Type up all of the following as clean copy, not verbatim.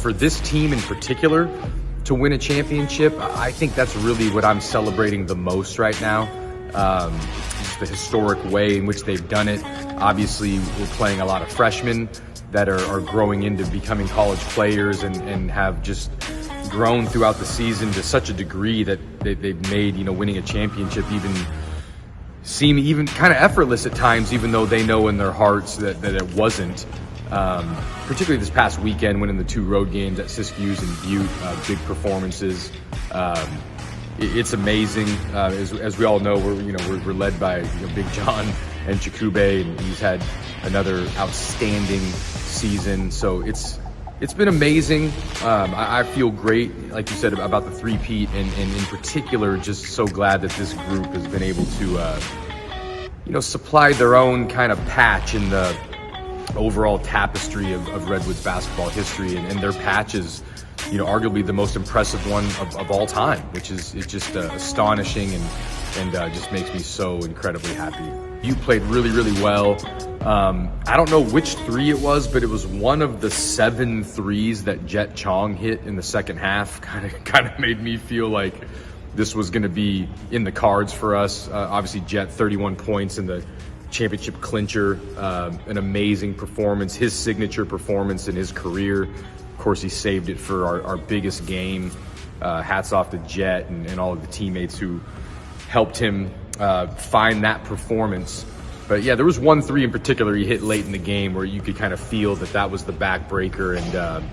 for this team in particular to win a championship, I think that's really what I'm celebrating the most right now. Just the historic way in which they've done it. Obviously, we're playing a lot of freshmen that are growing into becoming college players and have just grown throughout the season to such a degree that they've made, winning a championship seem even kind of effortless at times, even though they know in their hearts that it wasn't. Particularly this past weekend, winning the 2 road games at Siskiyou and Butte, big performances. It's amazing. As we all know, we're led by Big John and Chikube, and he's had another outstanding season. So it's been amazing. I feel great, like you said, about the three-peat, and in particular, just so glad that this group has been able to, supply their own kind of patch in the overall tapestry of Redwoods basketball history, and their patch is, arguably the most impressive one of all time, which is just astonishing and just makes me so incredibly happy. You played really, really well. I don't know which 3 it was, but it was one of the 7 threes that Jet Chong hit in the second half. Kind of made me feel like this was going to be in the cards for us. Obviously, Jet 31 points in the championship clincher, an amazing performance, his signature performance in his career. Of course, he saved it for our biggest game. Hats off to Jet and all of the teammates who helped him find that performance. But yeah, there was 1 3 in particular he hit late in the game where you could kind of feel that was the backbreaker, and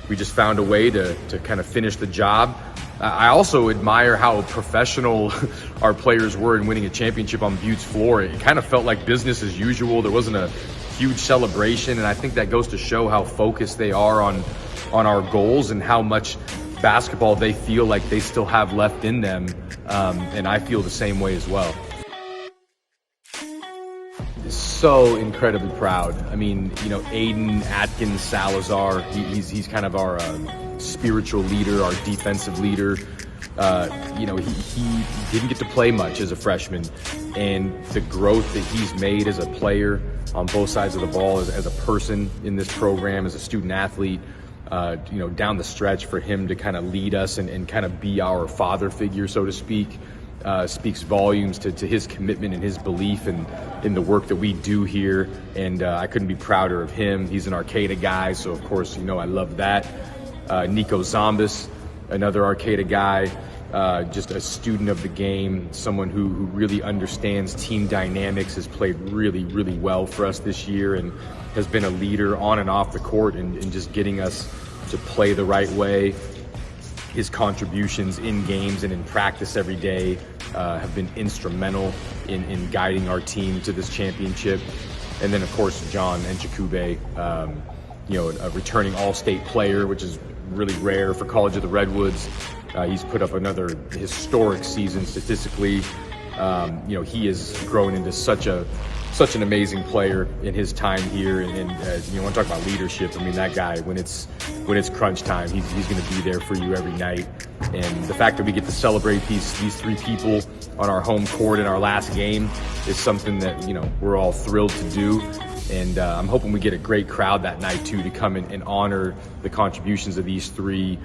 we just found a way to kind of finish the job. I also admire how professional our players were in winning a championship on Butte's floor. It kind of felt like business as usual. There wasn't a huge celebration, and I think that goes to show how focused they are on our goals and how much basketball they feel like they still have left in them, and I feel the same way as well. So incredibly proud. I mean, Aiden Atkins Salazar, he's kind of our spiritual leader, our defensive leader. He didn't get to play much as a freshman, and the growth that he's made as a player on both sides of the ball, as a person in this program, as a student athlete, down the stretch, for him to kind of lead us and kind of be our father figure, so to speak, speaks volumes to his commitment and his belief in the work that we do here. And I couldn't be prouder of him. He's an Arcata guy, so of course, I love that. Nico Zombis, another Arcata guy, just a student of the game, someone who really understands team dynamics, has played really, really well for us this year and has been a leader on and off the court and just getting us to play the right way. His contributions in games and in practice every day have been instrumental in guiding our team to this championship. And then, of course, John and Chikube, a returning All-State player, which is really rare for College of the Redwoods. He's put up another historic season statistically. He has grown into such an amazing player in his time here. And want to talk about leadership. I mean, that guy, when it's crunch time, he's going to be there for you every night. And the fact that we get to celebrate these 3 people on our home court in our last game is something that, we're all thrilled to do. And I'm hoping we get a great crowd that night too, to come and honor the contributions of these 3.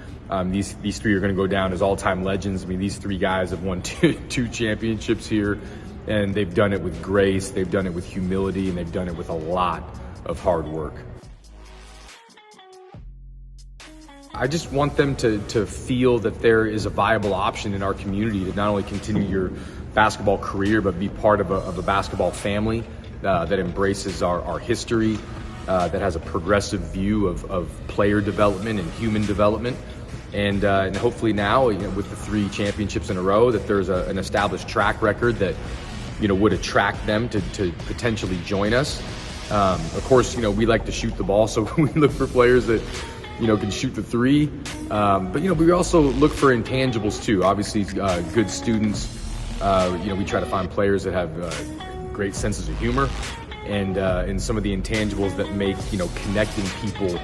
These 3 are going to go down as all-time legends. I mean, these 3 guys have won two championships here, and they've done it with grace, they've done it with humility, and they've done it with a lot of hard work. I just want them to feel that there is a viable option in our community to not only continue your basketball career, but be part of a basketball family that embraces our history, that has a progressive view of player development and human development. And hopefully now, with the 3 championships in a row, that there's an established track record that, would attract them to potentially join us. Of course, we like to shoot the ball, so we look for players that, can shoot the 3. But, we also look for intangibles too. Obviously, good students. We try to find players that have great senses of humor, and some of the intangibles that make, connecting people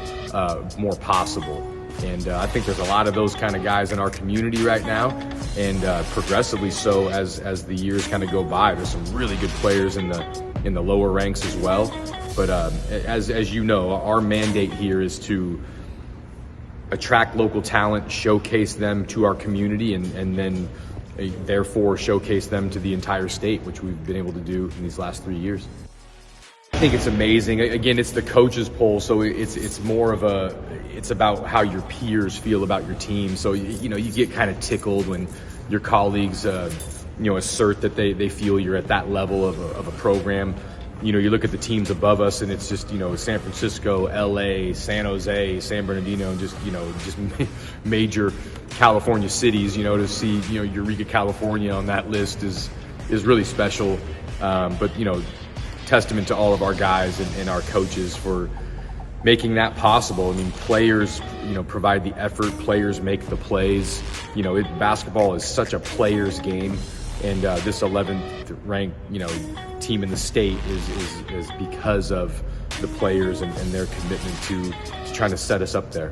more possible. And I think there's a lot of those kind of guys in our community right now, and progressively so as the years kind of go by. There's some really good players in the lower ranks as well. But as you know, our mandate here is to attract local talent, showcase them to our community, and then therefore showcase them to the entire state, which we've been able to do in these last 3 years. I think it's amazing. Again, it's the coaches poll, so it's more of it's about how your peers feel about your team. So you get kind of tickled when your colleagues assert that they feel you're at that level of a program. You look at the teams above us, and it's just San Francisco, LA, San Jose, San Bernardino, and just major California cities. To see Eureka, California on that list is really special. But testament to all of our guys and our coaches for making that possible. I mean, players provide the effort, players make the plays. Basketball is such a players game, and this 11th ranked team in the state is because of the players and their commitment to trying to set us up there.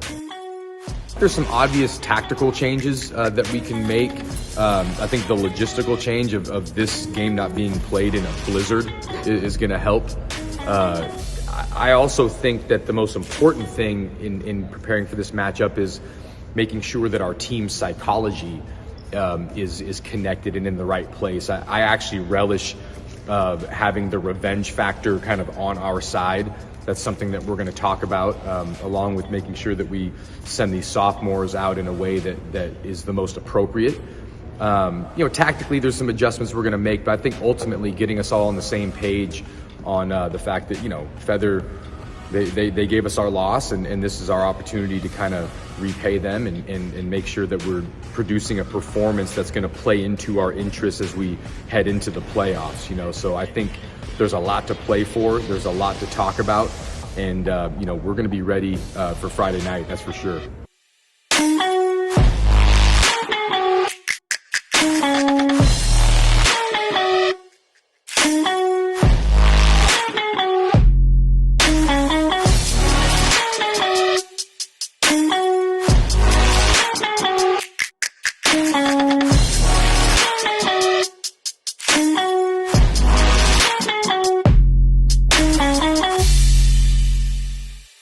There's some obvious tactical changes that we can make. I think the logistical change of this game not being played in a blizzard is going to help. I also think that the most important thing in preparing for this matchup is making sure that our team's psychology is connected and in the right place. I actually relish having the revenge factor kind of on our side. That's something that we're going to talk about, along with making sure that we send these sophomores out in a way that is the most appropriate. Tactically, there's some adjustments we're going to make, but I think ultimately getting us all on the same page on the fact that, Feather, they gave us our loss, and this is our opportunity to kind of repay them and make sure that we're producing a performance that's going to play into our interests as we head into the playoffs. So I think there's a lot to play for. There's a lot to talk about, and we're going to be ready for Friday night. That's for sure.